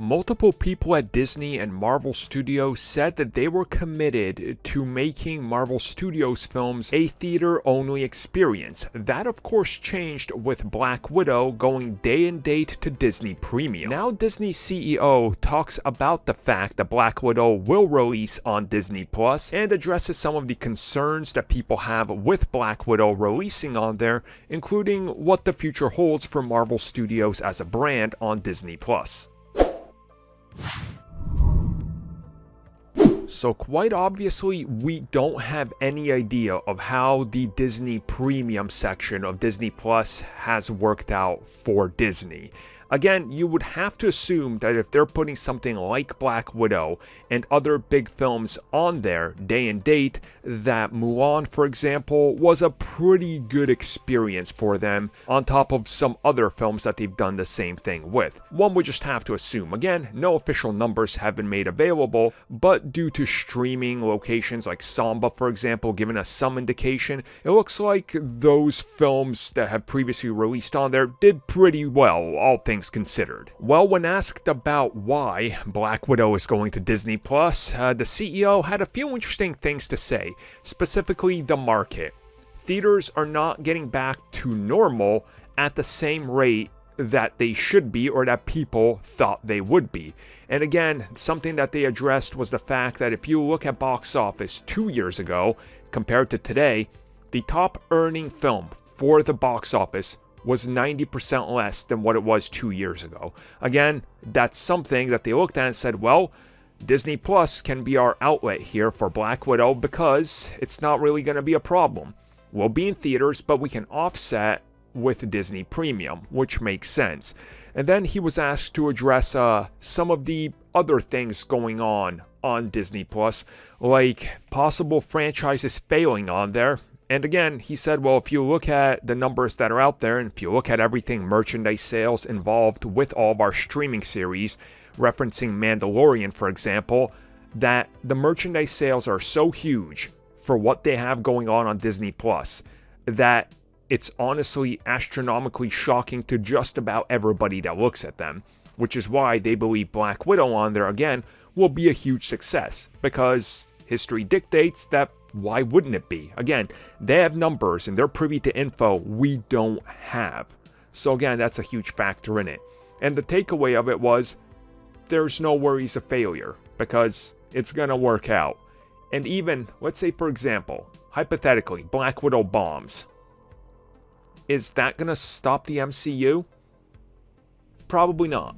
Multiple people at Disney and Marvel Studios said that they were committed to making Marvel Studios films a theater-only experience. That of course changed with Black Widow going day and date to Disney Premium. Now Disney's CEO talks about the fact that Black Widow will release on Disney Plus and addresses some of the concerns that people have with Black Widow releasing on there, including what the future holds for Marvel Studios as a brand on Disney Plus. So quite obviously, we don't have any idea of how the Disney Premium section of Disney Plus has worked out for Disney. Again, you would have to assume that if they're putting something like Black Widow and other big films on there day and date, that Mulan, for example, was a pretty good experience for them, on top of some other films that they've done the same thing with. One would just have to assume. Again, no official numbers have been made available, but due to streaming locations like Samba, for example, giving us some indication, it looks like those films that have previously released on there did pretty well, all things considered. Well, when asked about why Black Widow is going to Disney Plus, the CEO had a few interesting things to say, specifically the market. Theaters are not getting back to normal at the same rate that they should be or that people thought they would be. And again, something that they addressed was the fact that if you look at box office 2 years ago compared to today, the top earning film for the box office was 90% less than what it was 2 years ago. Again, that's something that they looked at and said, well, Disney Plus can be our outlet here for Black Widow because it's not really going to be a problem. We'll be in theaters, but we can offset with Disney Premium, which makes sense. And then he was asked to address some of the other things going on Disney Plus, like possible franchises failing on there. And again, he said, well, if you look at the numbers that are out there, and if you look at everything merchandise sales involved with all of our streaming series, referencing Mandalorian, for example, that the merchandise sales are so huge for what they have going on Disney Plus that it's honestly astronomically shocking to just about everybody that looks at them, which is why they believe Black Widow on there, again, will be a huge success, because history dictates that why wouldn't it be? Again, they have numbers and they're privy to info we don't have. So again, that's a huge factor in it. And the takeaway of it was, there's no worries of failure, because it's going to work out. And even, let's say for example, hypothetically, Black Widow bombs. Is that going to stop the MCU? Probably not.